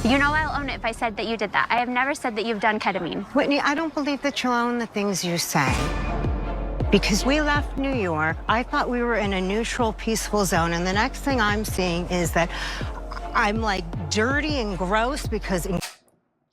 You know I'll own it if I said that you did that. I have never said that you've done ketamine. Whitney, I don't believe that you'll own the things you say. Because we left New York, I thought we were in a neutral, peaceful zone, and the next thing I'm seeing is that I'm like dirty and gross because...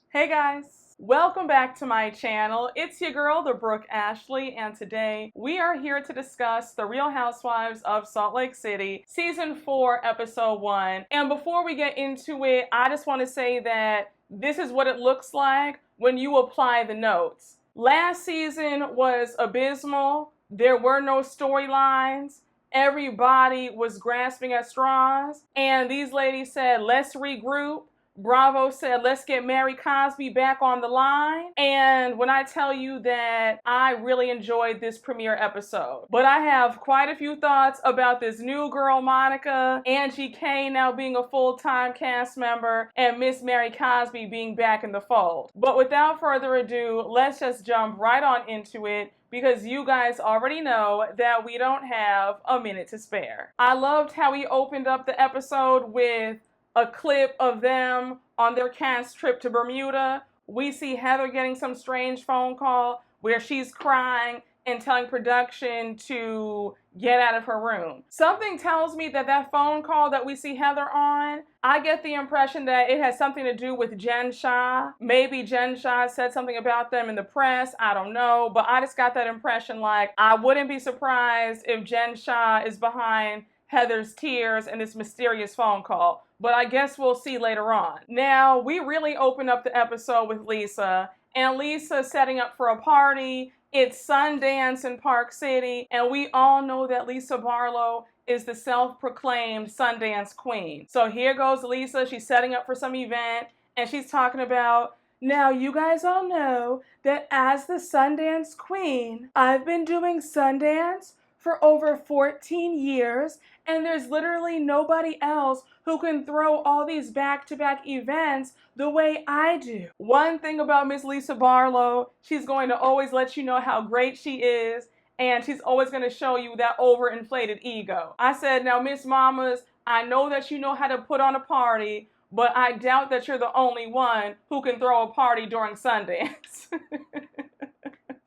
Hey guys, welcome back to my channel. It's your girl, the Brooke Ashley, and today we are here to discuss The Real Housewives of Salt Lake City, Season 4, Episode 1. And before we get into it, I just want to say that this is what it looks like when you apply the notes. Last season was abysmal. There were no storylines. Everybody was grasping at straws. And these ladies said, let's regroup. Bravo said, let's get Mary Cosby back on the line. And when I tell you that I really enjoyed this premiere episode, but I have quite a few thoughts about this new girl, Monica, Angie K now being a full-time cast member, and Miss Mary Cosby being back in the fold. But without further ado, let's just jump right on into it, because you guys already know that we don't have a minute to spare. I loved how we opened up the episode with a clip of them on their cast trip to Bermuda. We see Heather getting some strange phone call where she's crying and telling production to get out of her room. Something tells me that that phone call that we see Heather on, I get the impression that it has something to do with Jen Shah. Maybe Jen Shah said something about them in the press, I don't know, but I just got that impression. Like, I wouldn't be surprised if Jen Shah is behind Heather's tears and this mysterious phone call. But I guess we'll see later on. Now, we really open up the episode with Lisa, and Lisa setting up for a party. It's Sundance in Park City, and we all know that Lisa Barlow is the self-proclaimed Sundance queen. So here goes Lisa. She's setting up for some event, and she's talking about, now you guys all know that as the Sundance queen, I've been doing Sundance for over 14 years, and there's literally nobody else who can throw all these back-to-back events the way I do. One thing about Miss Lisa Barlow, she's going to always let you know how great she is, and she's always going to show you that overinflated ego. I said, now Miss Mamas, I know that you know how to put on a party, but I doubt that you're the only one who can throw a party during Sundance.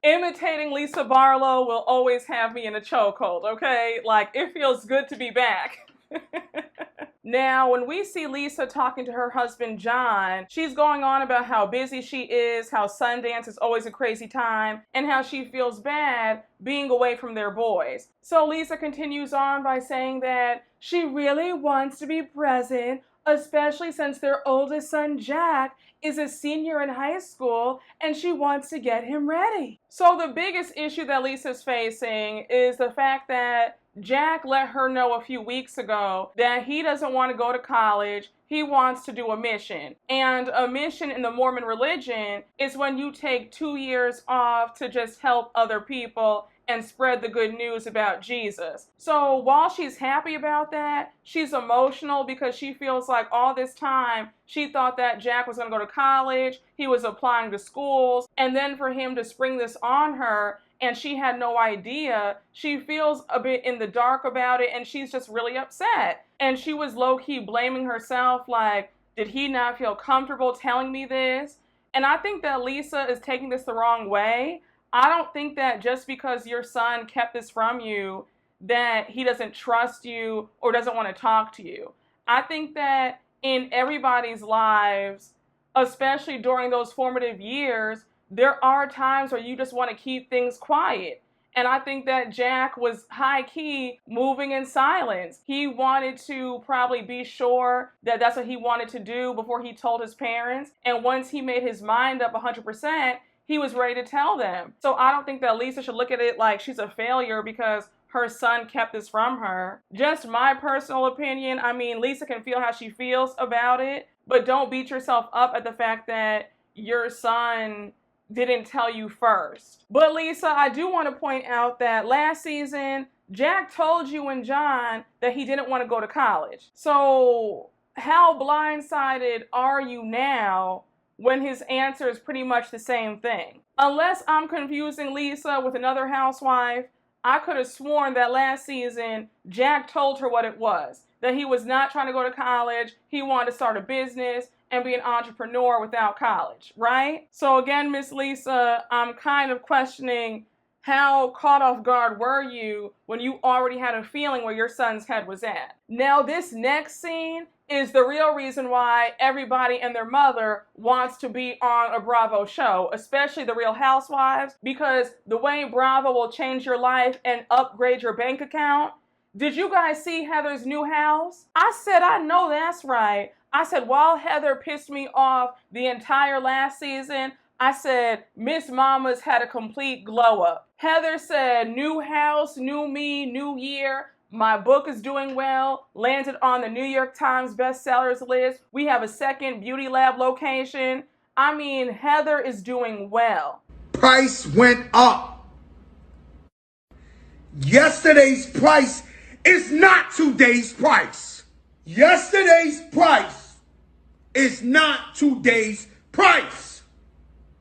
Imitating Lisa Barlow will always have me in a chokehold, okay? Like, it feels good to be back. Now, when we see Lisa talking to her husband, John, she's going on about how busy she is, how Sundance is always a crazy time, and how she feels bad being away from their boys. So Lisa continues on by saying that she really wants to be present, especially since their oldest son, Jack, is a senior in high school, and she wants to get him ready. So the biggest issue that Lisa's facing is the fact that Jack let her know a few weeks ago that he doesn't want to go to college. He wants to do a mission. And a mission in the Mormon religion is when you take 2 years off to just help other people and spread the good news about Jesus. So while she's happy about that, she's emotional because she feels like all this time she thought that Jack was going to go to college, he was applying to schools, and then for him to spring this on her and she had no idea, she feels a bit in the dark about it, and she's just really upset. And she was low-key blaming herself, like, did he not feel comfortable telling me this? And I think that Lisa is taking this the wrong way. I don't think that just because your son kept this from you, that he doesn't trust you or doesn't want to talk to you. I think that in everybody's lives, especially during those formative years, there are times where you just want to keep things quiet. And I think that Jack was high-key moving in silence. He wanted to probably be sure that that's what he wanted to do before he told his parents. And once he made his mind up 100%, he was ready to tell them. So I don't think that Lisa should look at it like she's a failure because her son kept this from her. Just my personal opinion. I mean, Lisa can feel how she feels about it, but don't beat yourself up at the fact that your son didn't tell you first. But Lisa, I do want to point out that last season, Jack told you and John that he didn't want to go to college. So how blindsided are you now when his answer is pretty much the same thing? Unless I'm confusing Lisa with another housewife, I could have sworn that last season, Jack told her what it was. That he was not trying to go to college, he wanted to start a business, and be an entrepreneur without college, right? So again, Miss Lisa, I'm kind of questioning how caught off guard were you when you already had a feeling where your son's head was at? Now, this next scene is the real reason why everybody and their mother wants to be on a Bravo show, especially the Real Housewives, because the way Bravo will change your life and upgrade your bank account. Did you guys see Heather's new house? I said, I know that's right. I said, while Heather pissed me off the entire last season, I said, Miss Mama's had a complete glow up. Heather said, new house, new me, new year. My book is doing well, landed on the New York Times bestsellers list. We have a second beauty lab location. I mean, Heather is doing well. Price went up. Yesterday's price is not today's price. Yesterday's price is not today's price.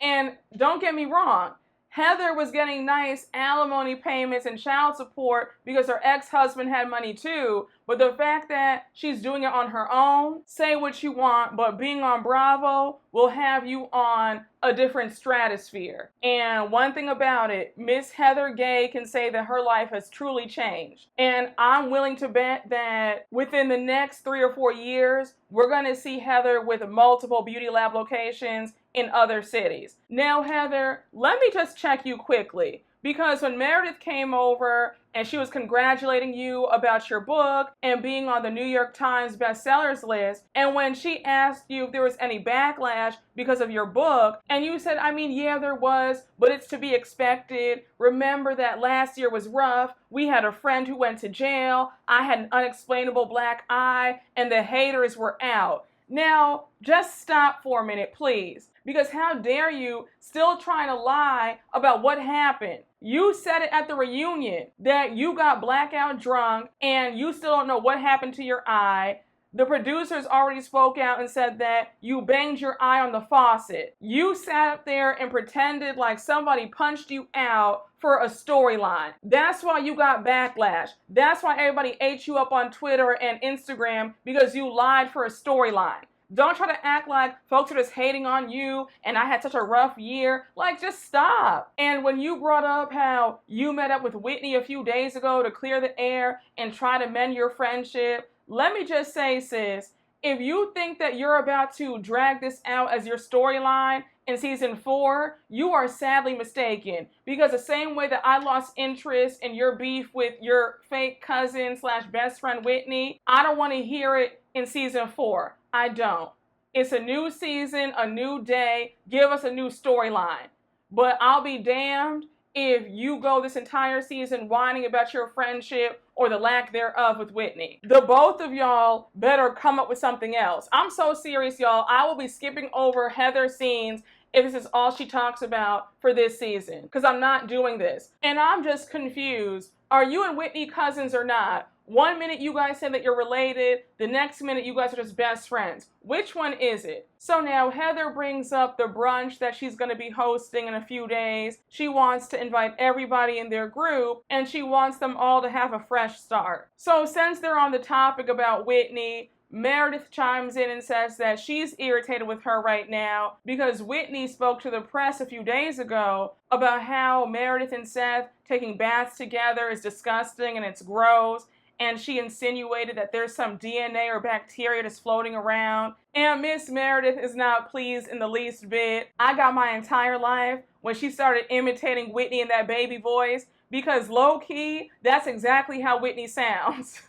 And don't get me wrong, Heather was getting nice alimony payments and child support because her ex-husband had money too. But the fact that she's doing it on her own, say what you want, but being on Bravo will have you on a different stratosphere. And one thing about it, Miss Heather Gay can say that her life has truly changed. And I'm willing to bet that within the next 3 or 4 years, we're going to see Heather with multiple beauty lab locations in other cities. Now, Heather, let me just check you quickly. Because when Meredith came over and she was congratulating you about your book and being on the New York Times bestsellers list, and when she asked you if there was any backlash because of your book, and you said, I mean, yeah, there was, but it's to be expected. Remember that last year was rough. We had a friend who went to jail. I had an unexplainable black eye, and the haters were out. Now, just stop for a minute, please. Because how dare you still trying to lie about what happened? You said it at the reunion that you got blackout drunk and you still don't know what happened to your eye. The producers already spoke out and said that you banged your eye on the faucet. You sat up there and pretended like somebody punched you out for a storyline. That's why you got backlash. That's why everybody ate you up on Twitter and Instagram, because you lied for a storyline. Don't try to act like folks are just hating on you and I had such a rough year. Like, just stop. And when you brought up how you met up with Whitney a few days ago to clear the air and try to mend your friendship, let me just say, sis, if you think that you're about to drag this out as your storyline in season 4, you are sadly mistaken. Because the same way that I lost interest in your beef with your fake cousin / best friend Whitney, I don't want to hear it in season 4. I don't. It's a new season, a new day. Give us a new storyline. But I'll be damned if you go this entire season whining about your friendship or the lack thereof with Whitney. The both of y'all better come up with something else. I'm so serious, y'all. I will be skipping over Heather's scenes if this is all she talks about for this season, because I'm not doing this. And I'm just confused. Are you and Whitney cousins or not? 1 minute you guys say that you're related, the next minute you guys are just best friends. Which one is it? So now Heather brings up the brunch that she's going to be hosting in a few days. She wants to invite everybody in their group, and she wants them all to have a fresh start. So since they're on the topic about Whitney, Meredith chimes in and says that she's irritated with her right now because Whitney spoke to the press a few days ago about how Meredith and Seth taking baths together is disgusting and it's gross. And she insinuated that there's some DNA or bacteria that's floating around. And Miss Meredith is not pleased in the least bit. I got my entire life when she started imitating Whitney in that baby voice, because low-key, that's exactly how Whitney sounds.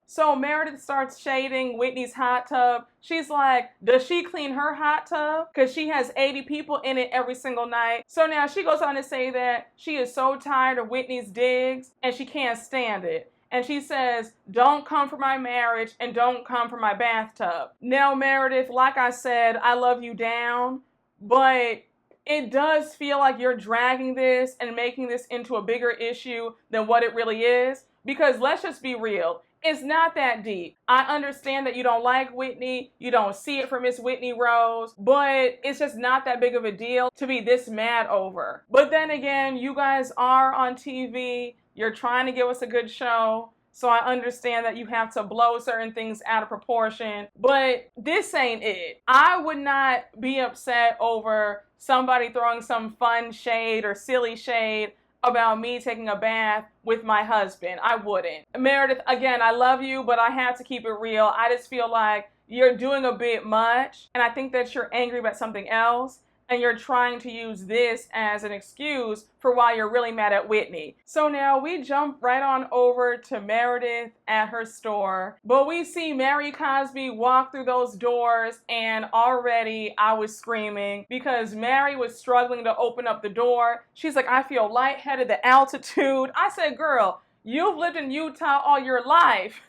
So Meredith starts shading Whitney's hot tub. She's like, does she clean her hot tub? Because she has 80 people in it every single night. So now she goes on to say that she is so tired of Whitney's digs and she can't stand it. And she says, don't come for my marriage and don't come for my bathtub. Now, Meredith, like I said, I love you down, but it does feel like you're dragging this and making this into a bigger issue than what it really is. Because let's just be real. It's not that deep. I understand that you don't like Whitney. You don't see it for Miss Whitney Rose. But it's just not that big of a deal to be this mad over. But then again, you guys are on TV. You're trying to give us a good show. So I understand that you have to blow certain things out of proportion, but this ain't it. I would not be upset over somebody throwing some fun shade or silly shade about me taking a bath with my husband. I wouldn't. Meredith, again, I love you, but I have to keep it real. I just feel like you're doing a bit much, and I think that you're angry about something else, and you're trying to use this as an excuse for why you're really mad at Whitney. So now we jump right on over to Meredith at her store, but we see Mary Cosby walk through those doors, and already I was screaming because Mary was struggling to open up the door. She's like, I feel lightheaded, the altitude. I said, girl, you've lived in Utah all your life.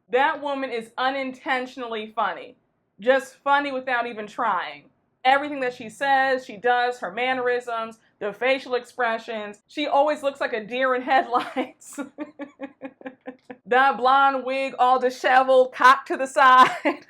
That woman is unintentionally funny. Just funny without even trying. Everything that she says, she does, her mannerisms, the facial expressions. She always looks like a deer in headlights. That blonde wig all disheveled, cocked to the side.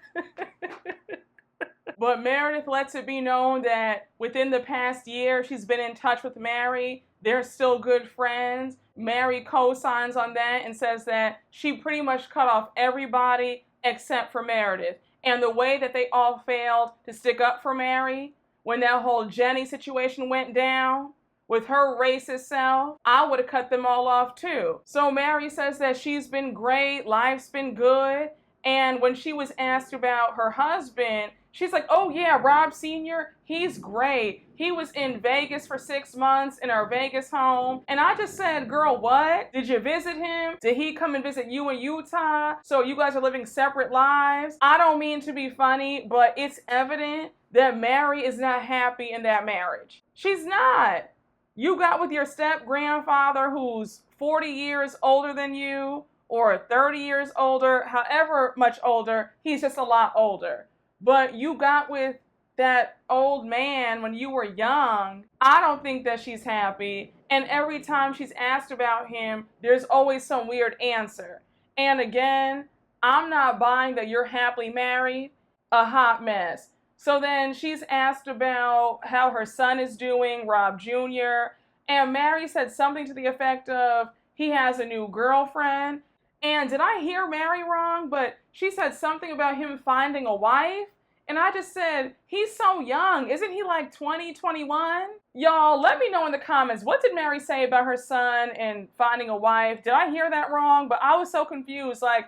But Meredith lets it be known that within the past year, she's been in touch with Mary. They're still good friends. Mary co-signs on that and says that she pretty much cut off everybody except for Meredith. And the way that they all failed to stick up for Mary when that whole Jenny situation went down with her racist self, I would have cut them all off too. So Mary says that she's been great, life's been good. And when she was asked about her husband, she's like, oh yeah, Rob Sr., he's great. He was in Vegas for 6 months in our Vegas home. And I just said, girl, what? Did you visit him? Did he come and visit you in Utah? So you guys are living separate lives? I don't mean to be funny, but it's evident that Mary is not happy in that marriage. She's not. You got with your step-grandfather who's 40 years older than you, or 30 years older, however much older, he's just a lot older. But you got with that old man when you were young. I don't think that she's happy. And every time she's asked about him, there's always some weird answer. And again, I'm not buying that you're happily married. A hot mess. So then she's asked about how her son is doing, Rob Jr. And Mary said something to the effect of, he has a new girlfriend. And did I hear Mary wrong? But she said something about him finding a wife. And I just said, he's so young. Isn't he like 20, 21? Y'all, let me know in the comments, what did Mary say about her son and finding a wife? Did I hear that wrong? But I was so confused. Like,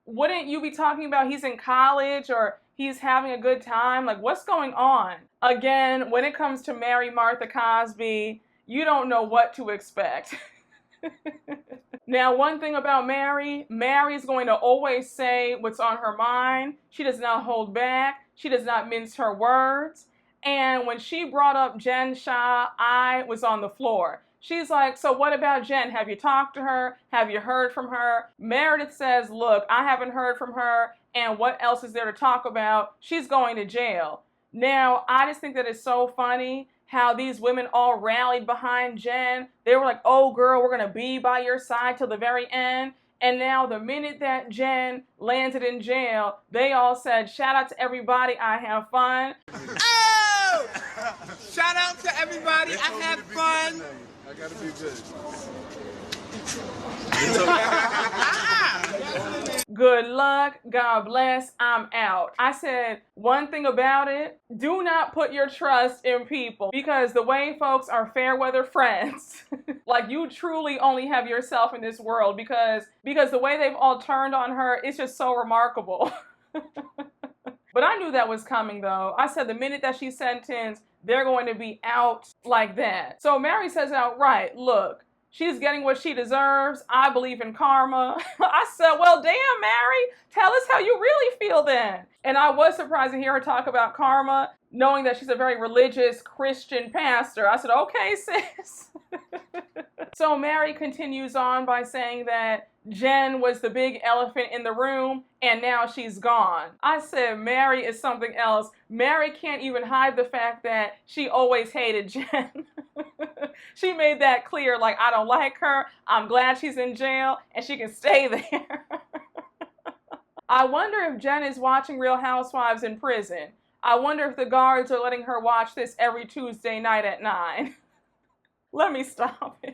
wouldn't you be talking about he's in college or he's having a good time? Like, what's going on? Again, when it comes to Mary Martha Cosby, you don't know what to expect. Now, one thing about Mary, Mary's going to always say what's on her mind. She does not hold back. She does not mince her words. And when she brought up Jen Shah, I was on the floor. She's like, so what about Jen? Have you talked to her? Have you heard from her? Meredith says, look, I haven't heard from her. And what else is there to talk about? She's going to jail. Now, I just think that it's so funny how these women all rallied behind Jen. They were like, oh girl, we're gonna be by your side till the very end. And now the minute that Jen landed in jail, they all said, shout out to everybody, I have fun. Oh! Shout out to everybody, I have fun. I gotta be good. Good luck, God bless, I'm out. I said one thing about it, do not put your trust in people, because the way folks are fair weather friends, like you truly only have yourself in this world, because the way they've all turned on her, it's just so remarkable. But I knew that was coming though. I said the minute that she's sentenced, they're going to be out like that. So Mary says outright, look, she's getting what she deserves. I believe in karma. I said, well, damn, Mary, tell us how you really feel then. And I was surprised to hear her talk about karma, knowing that she's a very religious Christian pastor. I said, okay, sis. So Mary continues on by saying that Jen was the big elephant in the room and now she's gone. I said, Mary is something else. Mary can't even hide the fact that she always hated Jen. She made that clear, like, I don't like her. I'm glad she's in jail and she can stay there. I wonder if Jen is watching Real Housewives in prison. I wonder if the guards are letting her watch this every Tuesday night at 9. Let me stop it.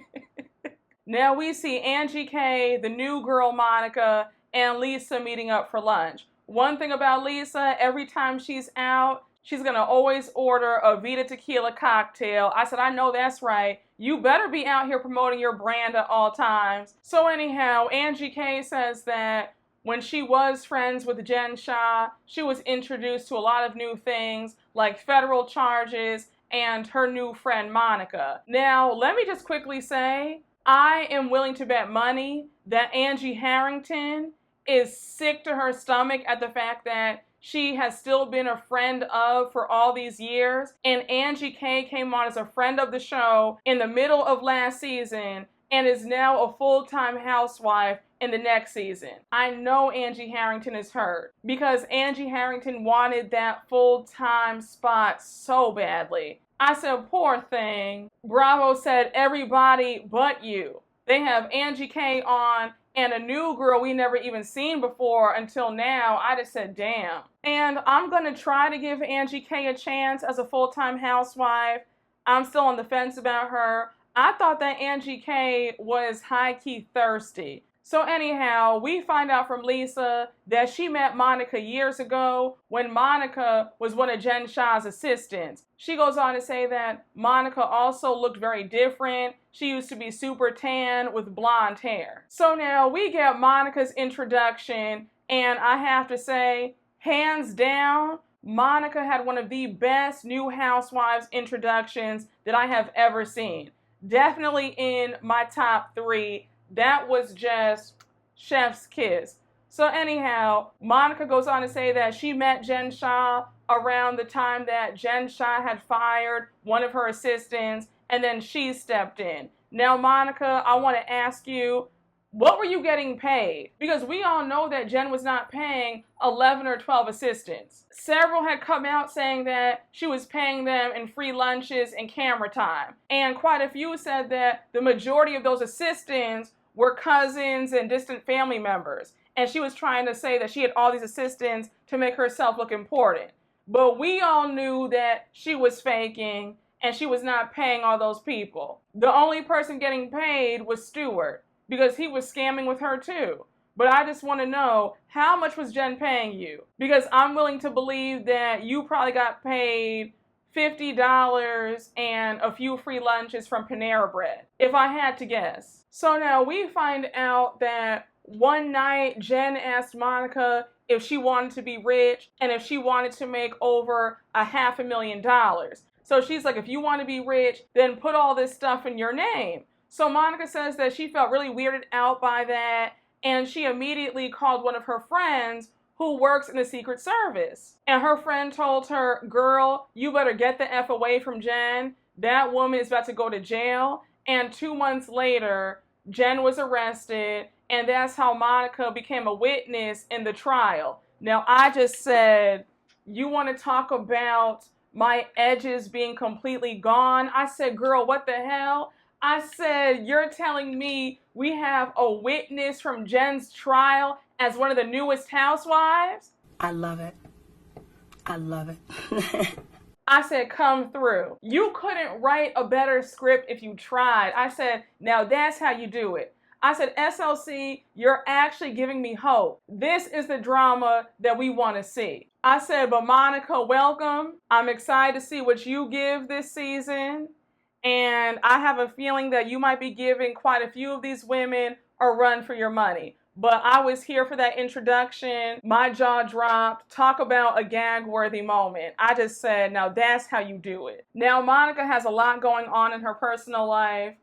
Now we see Angie K, the new girl Monica, and Lisa meeting up for lunch. One thing about Lisa, every time she's out, she's going to always order a Vita Tequila cocktail. I said, I know that's right. You better be out here promoting your brand at all times. So anyhow, Angie K says that when she was friends with Jen Shah, she was introduced to a lot of new things like federal charges and her new friend Monica. Now, let me just quickly say, I am willing to bet money that Angie Harrington is sick to her stomach at the fact that she has still been a friend of for all these years. And Angie K came on as a friend of the show in the middle of last season and is now a full-time housewife in the next season. I know Angie Harrington is hurt because Angie Harrington wanted that full-time spot so badly. I said, poor thing. Bravo said, everybody but you. They have Angie K on and a new girl we never even seen before until now. I just said, damn. And I'm going to try to give Angie K a chance as a full-time housewife. I'm still on the fence about her. I thought that Angie K was high-key thirsty. So anyhow, we find out from Lisa that she met Monica years ago when Monica was one of Jen Shah's assistants. She goes on to say that Monica also looked very different. She used to be super tan with blonde hair. So now we get Monica's introduction, and I have to say, hands down, Monica had one of the best new housewives introductions that I have ever seen. Definitely in my top 3. That was just chef's kiss. So anyhow, Monica goes on to say that she met Jen Shah around the time that Jen Shah had fired one of her assistants, and then she stepped in. Now, Monica, I want to ask you, what were you getting paid? Because we all know that Jen was not paying 11 or 12 assistants. Several had come out saying that she was paying them in free lunches and camera time. And quite a few said that the majority of those assistants were cousins and distant family members. And she was trying to say that she had all these assistants to make herself look important. But we all knew that she was faking and she was not paying all those people. The only person getting paid was Stewart because he was scamming with her too. But I just want to know, how much was Jen paying you? Because I'm willing to believe that you probably got paid $50 and a few free lunches from Panera Bread, if I had to guess. So now we find out that one night Jen asked Monica if she wanted to be rich and if she wanted to make over $500,000. So she's like, if you want to be rich, then put all this stuff in your name. So Monica says that she felt really weirded out by that, and she immediately called one of her friends who works in the Secret Service. And her friend told her, girl, you better get the F away from Jen. That woman is about to go to jail. And 2 months later, Jen was arrested, and that's how Monica became a witness in the trial. Now, I just said, you want to talk about my edges being completely gone? I said, girl, what the hell? I said, you're telling me we have a witness from Jen's trial as one of the newest housewives? I love it. I love it. I said, come through. You couldn't write a better script if you tried. I said, now that's how you do it. I said, SLC, you're actually giving me hope. This is the drama that we want to see. I said, but Monica, welcome. I'm excited to see what you give this season. And I have a feeling that you might be giving quite a few of these women a run for your money. But I was here for that introduction. My jaw dropped. Talk about a gag-worthy moment. I just said, now that's how you do it. Now, Monica has a lot going on in her personal life.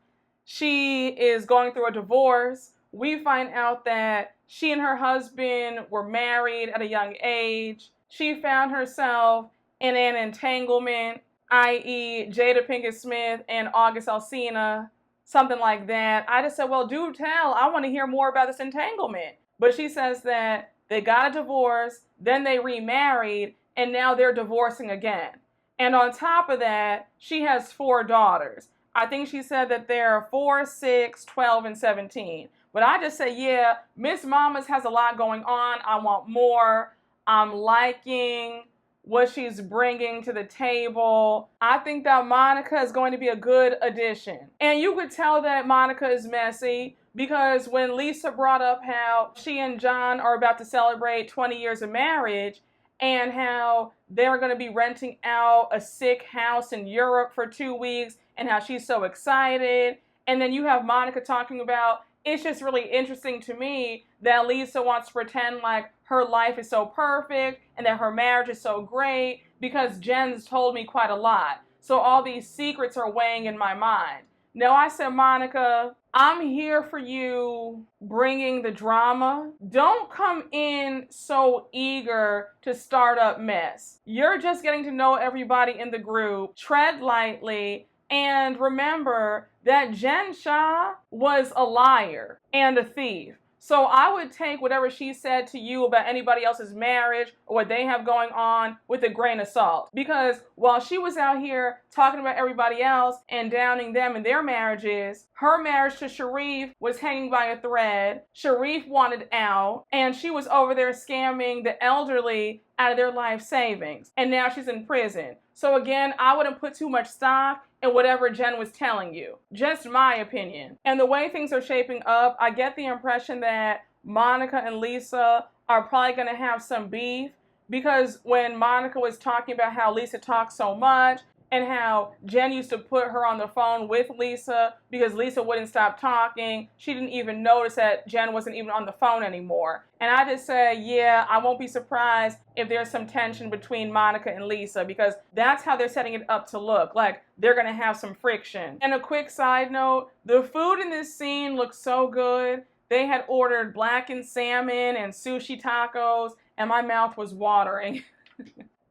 She is going through a divorce. We find out that she and her husband were married at a young age. She found herself in an entanglement, i.e. Jada Pinkett Smith and August Alsina. Something like that. I just said, well, do tell. I want to hear more about this entanglement. But she says that they got a divorce, then they remarried, and now they're divorcing again. And on top of that, she has 4 daughters. I think she said that they're 4, 6, 12, and 17. But I just say, yeah, Miss Mamas has a lot going on. I want more. I'm liking what she's bringing to the table. I think that Monica is going to be a good addition. And you could tell that Monica is messy because when Lisa brought up how she and John are about to celebrate 20 years of marriage and how they're going to be renting out a sick house in Europe for 2 weeks and how she's so excited. And then you have Monica talking about, it's just really interesting to me that Lisa wants to pretend like her life is so perfect and that her marriage is so great because Jen's told me quite a lot. So all these secrets are weighing in my mind. Now I said, Monica, I'm here for you bringing the drama. Don't come in so eager to start up mess. You're just getting to know everybody in the group. Tread lightly. And remember that Jen Shah was a liar and a thief. So I would take whatever she said to you about anybody else's marriage or what they have going on with a grain of salt. Because while she was out here talking about everybody else and downing them in their marriages, her marriage to Sharif was hanging by a thread. Sharif wanted out, and she was over there scamming the elderly out of their life savings. And now she's in prison. So again, I wouldn't put too much stock in whatever Jen was telling you. Just my opinion. And the way things are shaping up, I get the impression that Monica and Lisa are probably going to have some beef, because when Monica was talking about how Lisa talks so much and how Jen used to put her on the phone with Lisa because Lisa wouldn't stop talking, she didn't even notice that Jen wasn't even on the phone anymore. And I just said, yeah, I won't be surprised if there's some tension between Monica and Lisa, because that's how they're setting it up to look like they're going to have some friction. And a quick side note, the food in this scene looks so good. They had ordered blackened salmon and sushi tacos, and my mouth was watering.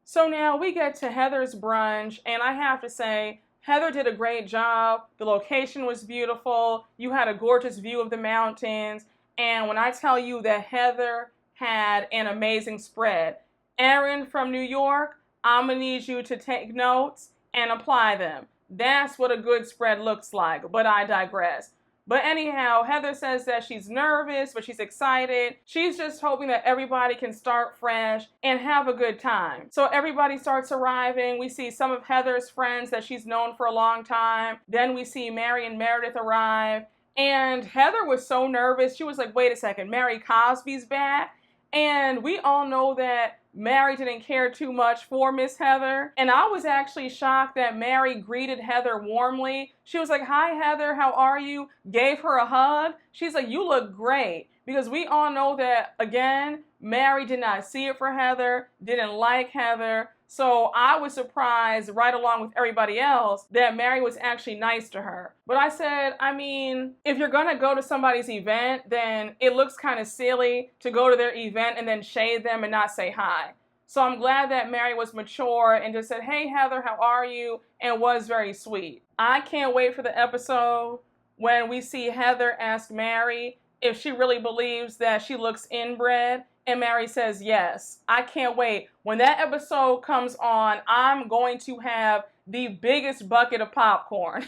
So now we get to Heather's brunch, and I have to say, Heather did a great job. The location was beautiful. You had a gorgeous view of the mountains. And when I tell you that Heather had an amazing spread, Erin from New York, I'm going to need you to take notes and apply them. That's what a good spread looks like, but I digress. But anyhow, Heather says that she's nervous, but she's excited. She's just hoping that everybody can start fresh and have a good time. So everybody starts arriving. We see some of Heather's friends that she's known for a long time. Then we see Mary and Meredith arrive. And Heather was so nervous. She was like, wait a second, Mary Cosby's back? And we all know that Mary didn't care too much for Miss Heather. And I was actually shocked that Mary greeted Heather warmly. She was like, hi, Heather, how are you? Gave her a hug. She's like, you look great. Because we all know that, again, Mary did not see it for Heather, didn't like Heather. So I was surprised, right along with everybody else, that Mary was actually nice to her. But I said, I mean, if you're going to go to somebody's event, then it looks kind of silly to go to their event and then shade them and not say hi. So I'm glad that Mary was mature and just said, hey, Heather, how are you? And was very sweet. I can't wait for the episode when we see Heather ask Mary if she really believes that she looks inbred. And Mary says yes. I can't wait. When that episode comes on, I'm going to have the biggest bucket of popcorn.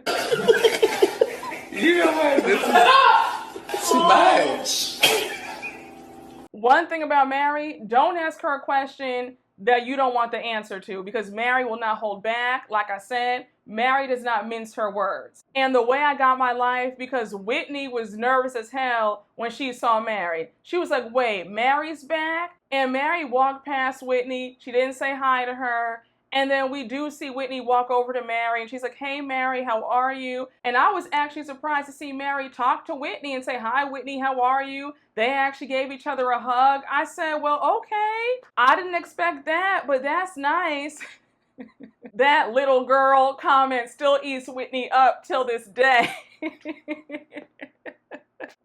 Too much. One thing about Mary, don't ask her a question that you don't want the answer to, because Mary will not hold back. Like I said, Mary does not mince her words. And the way I got my life, because Whitney was nervous as hell when she saw Mary. She was like, wait, Mary's back? And Mary walked past Whitney. She didn't say hi to her. And then we do see Whitney walk over to Mary, and she's like, hey, Mary, how are you? And I was actually surprised to see Mary talk to Whitney and say, hi, Whitney, how are you? They actually gave each other a hug. I said, well, okay. I didn't expect that, but that's nice. That little girl comment still eats Whitney up till this day.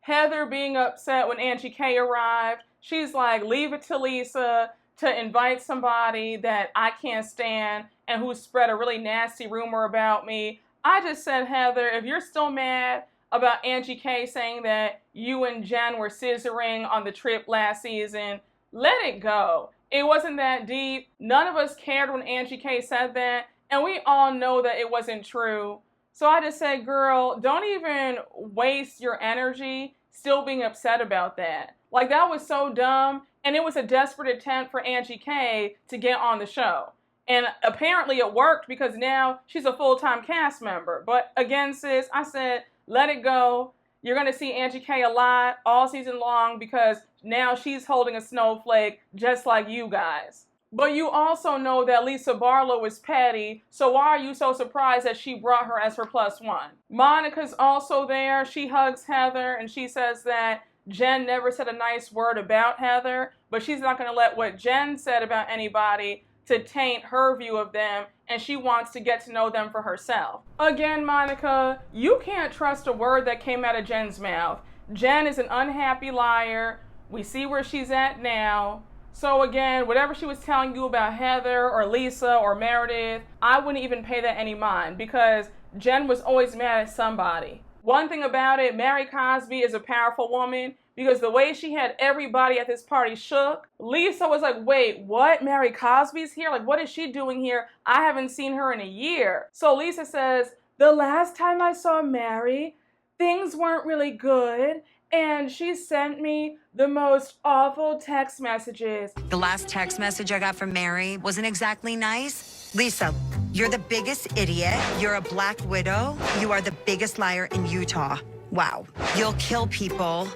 Heather being upset when Angie K arrived. She's like, leave it to Lisa to invite somebody that I can't stand and who spread a really nasty rumor about me. I just said, Heather, if you're still mad about Angie K saying that you and Jen were scissoring on the trip last season, let it go. It wasn't that deep. None of us cared when Angie K said that, and we all know that it wasn't true. So I just said, girl, don't even waste your energy still being upset about that. Like, that was so dumb. And it was a desperate attempt for Angie K to get on the show. And apparently it worked because now she's a full-time cast member. But again, sis, I said, let it go. You're going to see Angie K a lot all season long because now she's holding a snowflake just like you guys. But you also know that Lisa Barlow is petty, so why are you so surprised that she brought her as her +1? Monica's also there. She hugs Heather and she says that Jen never said a nice word about Heather, but she's not going to let what Jen said about anybody to taint her view of them, and she wants to get to know them for herself. Again, Monica, you can't trust a word that came out of Jen's mouth. Jen is an unhappy liar. We see where she's at now. So again, whatever she was telling you about Heather or Lisa or Meredith, I wouldn't even pay that any mind because Jen was always mad at somebody. One thing about it, Mary Cosby is a powerful woman because the way she had everybody at this party shook. Lisa was like, wait, what? Mary Cosby's here? Like, what is she doing here? I haven't seen her in a year. So Lisa says, the last time I saw Mary, things weren't really good. And she sent me the most awful text messages. The last text message I got from Mary wasn't exactly nice. Lisa, you're the biggest idiot. You're a black widow. You are the biggest liar in Utah. Wow. You'll kill people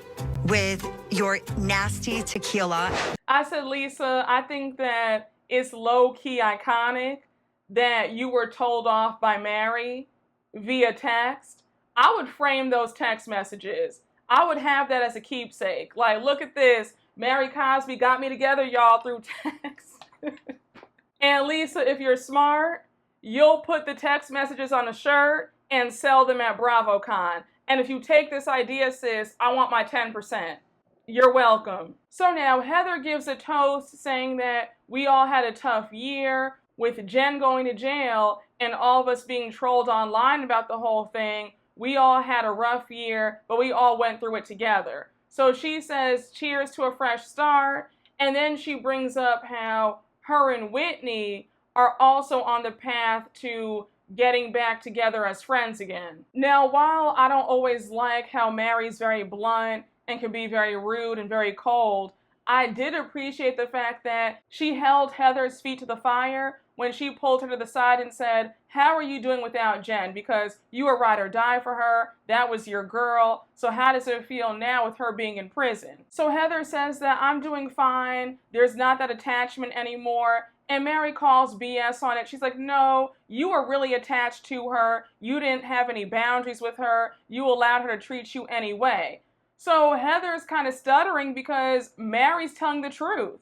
with your nasty tequila. I said, Lisa, I think that it's low-key iconic that you were told off by Mary via text. I would frame those text messages. I would have that as a keepsake. Like, look at this. Mary Cosby got me together, y'all, through text. And Lisa, if you're smart, you'll put the text messages on a shirt and sell them at BravoCon. And if you take this idea, sis, I want my 10%. You're welcome. So now Heather gives a toast saying that we all had a tough year with Jen going to jail and all of us being trolled online about the whole thing. We all had a rough year, but we all went through it together. So she says, cheers to a fresh start. And then she brings up how her and Whitney are also on the path to getting back together as friends again. Now, while I don't always like how Mary's very blunt and can be very rude and very cold, I did appreciate the fact that she held Heather's feet to the fire when she pulled her to the side and said, how are you doing without Jen? Because you were ride or die for her. That was your girl. So how does it feel now with her being in prison? So Heather says that I'm doing fine. There's not that attachment anymore. And Mary calls BS on it. She's like, no, you were really attached to her. You didn't have any boundaries with her. You allowed her to treat you anyway. So Heather's kind of stuttering because Mary's telling the truth.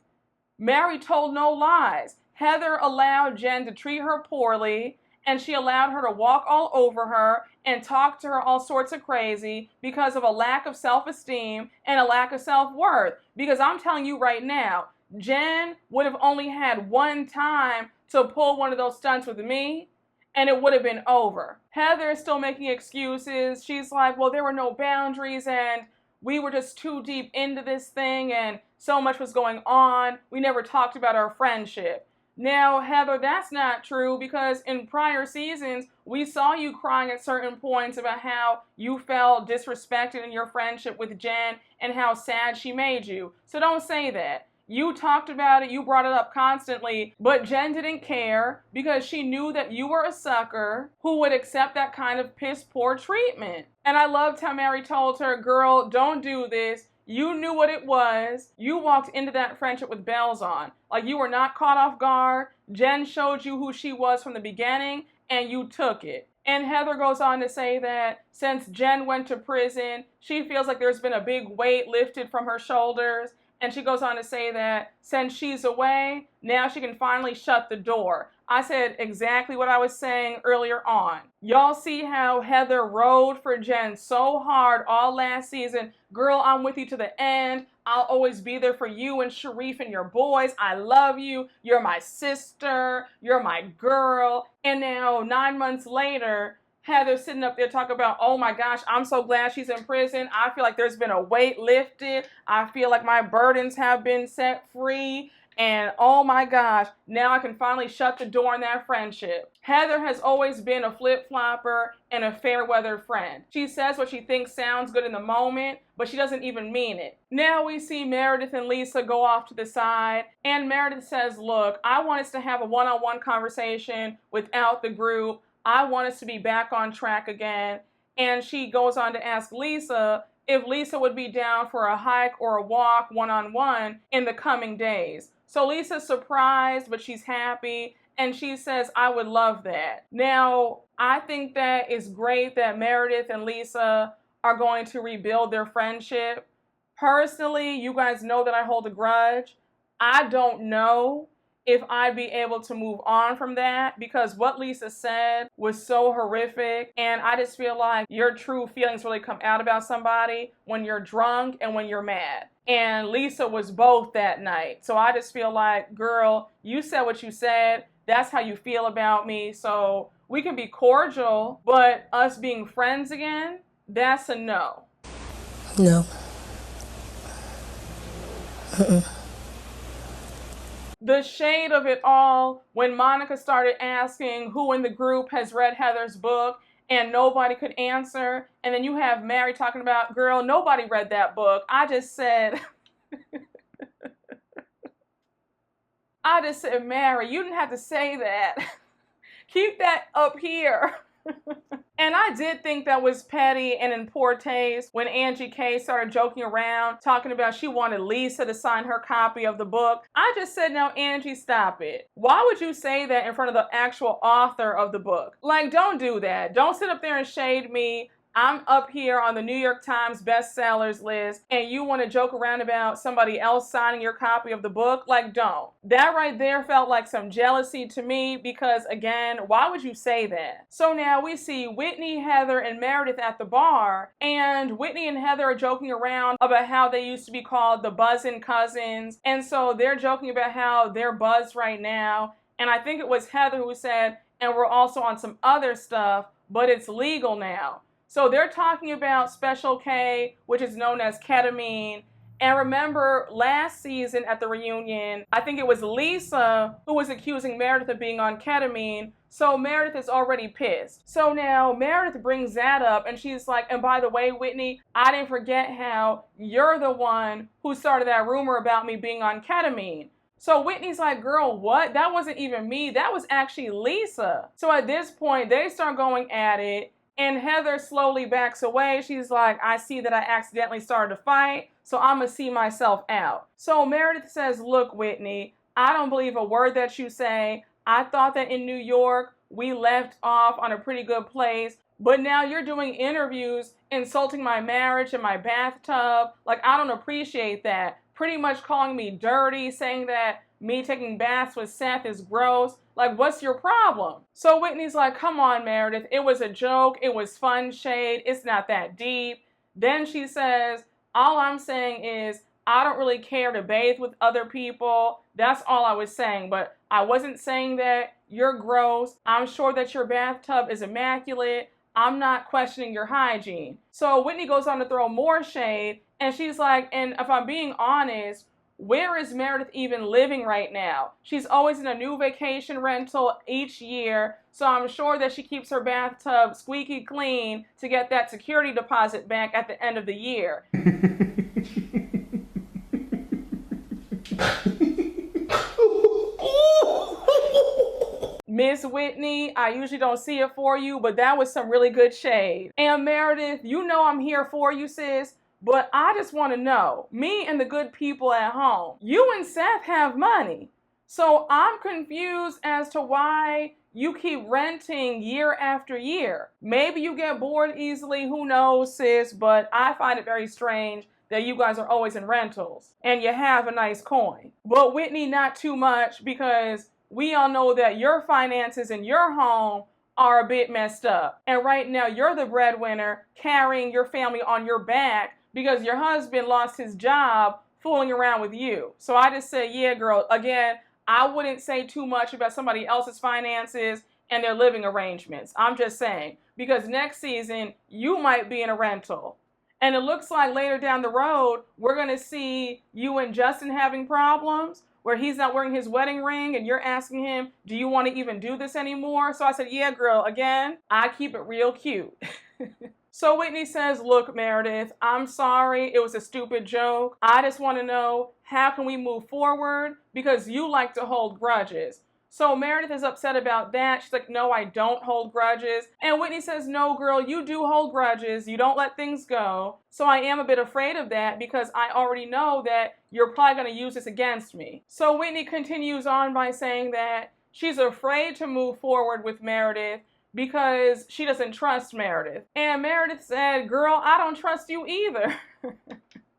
Mary told no lies. Heather allowed Jen to treat her poorly, and she allowed her to walk all over her and talk to her all sorts of crazy because of a lack of self-esteem and a lack of self-worth. Because I'm telling you right now, Jen would have only had one time to pull one of those stunts with me, and it would have been over. Heather is still making excuses. She's like, well, there were no boundaries, and we were just too deep into this thing, and so much was going on. We never talked about our friendship. Now, Heather, that's not true because in prior seasons, we saw you crying at certain points about how you felt disrespected in your friendship with Jen and how sad she made you. So don't say that. You talked about it, you brought it up constantly, but Jen didn't care because she knew that you were a sucker who would accept that kind of piss poor treatment. And I loved how Mary told her, girl, don't do this. You knew what it was. You walked into that friendship with bells on. Like you were not caught off guard. Jen showed you who she was from the beginning and you took it. And Heather goes on to say that since Jen went to prison, she feels like there's been a big weight lifted from her shoulders. And she goes on to say that since she's away, now she can finally shut the door. I said exactly what I was saying earlier on. Y'all see how Heather rode for Jen so hard all last season. Girl, I'm with you to the end. I'll always be there for you and Sharif and your boys. I love you. You're my sister. You're my girl. And now 9 months later, Heather's sitting up there talking about, oh my gosh, I'm so glad she's in prison. I feel like there's been a weight lifted. I feel like my burdens have been set free. And oh my gosh, now I can finally shut the door on that friendship. Heather has always been a flip-flopper and a fair-weather friend. She says what she thinks sounds good in the moment, but she doesn't even mean it. Now we see Meredith and Lisa go off to the side, and Meredith says, look, I want us to have a one-on-one conversation without the group. I want us to be back on track again. And she goes on to ask Lisa if Lisa would be down for a hike or a walk one-on-one in the coming days. So Lisa's surprised, but she's happy, and she says, I would love that. Now, I think that it's great that Meredith and Lisa are going to rebuild their friendship. Personally, you guys know that I hold a grudge. I don't know if I'd be able to move on from that, because what Lisa said was so horrific, and I just feel like your true feelings really come out about somebody when you're drunk and when you're mad. And Lisa was both that night. So I just feel like, girl, you said what you said. That's how you feel about me. So we can be cordial, but us being friends again, that's a no. No. The shade of it all, when Monica started asking who in the group has read Heather's book, and nobody could answer, and then you have Mary talking about, girl, nobody read that book. I just said, Mary, you didn't have to say that. Keep that up here. And I did think that was petty and in poor taste when Angie K started joking around, talking about she wanted Lisa to sign her copy of the book. I just said, now, Angie, stop it. Why would you say that in front of the actual author of the book? Like, don't do that. Don't sit up there and shade me. I'm up here on the New York Times bestsellers list, and you want to joke around about somebody else signing your copy of the book? Like, don't. That right there felt like some jealousy to me, because again, why would you say that? So now we see Whitney, Heather, and Meredith at the bar, and Whitney and Heather are joking around about how they used to be called the Buzzin' Cousins, and so they're joking about how they're buzzed right now, and I think it was Heather who said, and we're also on some other stuff, but it's legal now. So they're talking about Special K, which is known as ketamine. And remember last season at the reunion, I think it was Lisa who was accusing Meredith of being on ketamine. So Meredith is already pissed. So now Meredith brings that up, and she's like, and by the way, Whitney, I didn't forget how you're the one who started that rumor about me being on ketamine. So Whitney's like, girl, what? That wasn't even me. That was actually Lisa. So at this point, they start going at it. And Heather slowly backs away. She's like, I see that I accidentally started a fight, so I'm going to see myself out. So Meredith says, look, Whitney, I don't believe a word that you say. I thought that in New York, we left off on a pretty good place, but now you're doing interviews insulting my marriage and my bathtub. Like, I don't appreciate that. Pretty much calling me dirty, saying that me taking baths with Seth is gross. Like, what's your problem? So Whitney's like, come on, Meredith. It was a joke. It was fun shade. It's not that deep. Then she says, all I'm saying is I don't really care to bathe with other people. That's all I was saying. But I wasn't saying that you're gross. I'm sure that your bathtub is immaculate. I'm not questioning your hygiene. So Whitney goes on to throw more shade. And she's like, and if I'm being honest, where is Meredith even living right now? She's always in a new vacation rental each year, so I'm sure that she keeps her bathtub squeaky clean to get that security deposit back at the end of the year. Miss Whitney, I usually don't see it for you, but that was some really good shade. And Meredith, you know I'm here for you, sis. But I just want to know, me and the good people at home, you and Seth have money. So I'm confused as to why you keep renting year after year. Maybe you get bored easily, who knows, sis, but I find it very strange that you guys are always in rentals and you have a nice coin. But Whitney, not too much, because we all know that your finances in your home are a bit messed up. And right now you're the breadwinner carrying your family on your back because your husband lost his job fooling around with you. So I just say, yeah, girl, again, I wouldn't say too much about somebody else's finances and their living arrangements. I'm just saying, because next season, you might be in a rental. And it looks like later down the road, we're going to see you and Justin having problems. where he's not wearing his wedding ring and you're asking him, do you want to even do this anymore? So I said, yeah, girl, again, I keep it real cute. So Whitney says, look, Meredith, I'm sorry. It was a stupid joke. I just want to know, how can we move forward? Because you like to hold grudges. So Meredith is upset about that. She's like, no, I don't hold grudges. And Whitney says, no, girl, you do hold grudges. You don't let things go. So I am a bit afraid of that because I already know that you're probably going to use this against me. So Whitney continues on by saying that she's afraid to move forward with Meredith because she doesn't trust Meredith. And Meredith said, girl, I don't trust you either.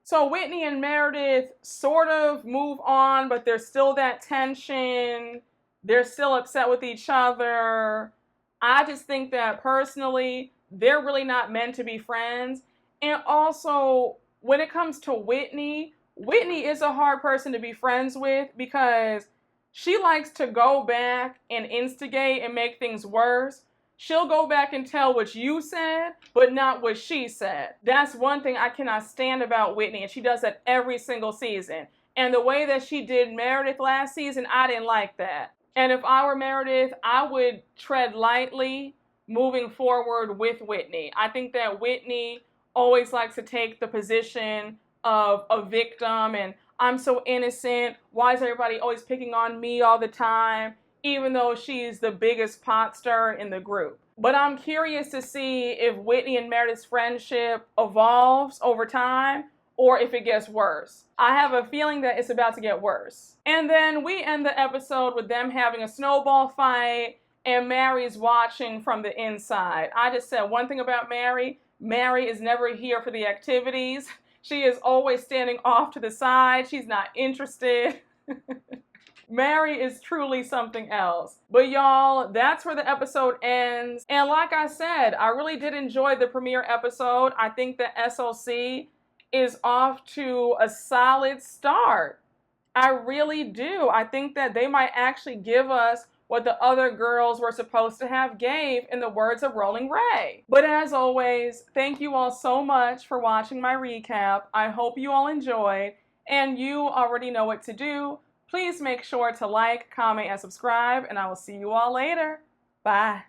So Whitney and Meredith sort of move on, but there's still that tension. They're still upset with each other. I just think that personally, they're really not meant to be friends. And also, when it comes to Whitney, Whitney is a hard person to be friends with because she likes to go back and instigate and make things worse. She'll go back and tell what you said, but not what she said. That's one thing I cannot stand about Whitney, and she does that every single season. And the way that she did Meredith last season, I didn't like that. And if I were Meredith, I would tread lightly moving forward with Whitney. I think that Whitney always likes to take the position of a victim and I'm so innocent. Why is everybody always picking on me all the time? Even though she's the biggest pot stirrer in the group. But I'm curious to see if Whitney and Meredith's friendship evolves over time or if it gets worse. I have a feeling that it's about to get worse. And then we end the episode with them having a snowball fight and Mary's watching from the inside. I just said one thing about Mary. Mary is never here for the activities. She is always standing off to the side. She's not interested. Mary is truly something else. But y'all, that's where the episode ends. And like I said, I really did enjoy the premiere episode. I think the SOC is off to a solid start. I really do. I think that they might actually give us what the other girls were supposed to have gave, in the words of Rolling Ray. But as always, thank you all so much for watching my recap. I hope you all enjoyed, and you already know what to do. Please make sure to like, comment, and subscribe, and I will see you all later. Bye.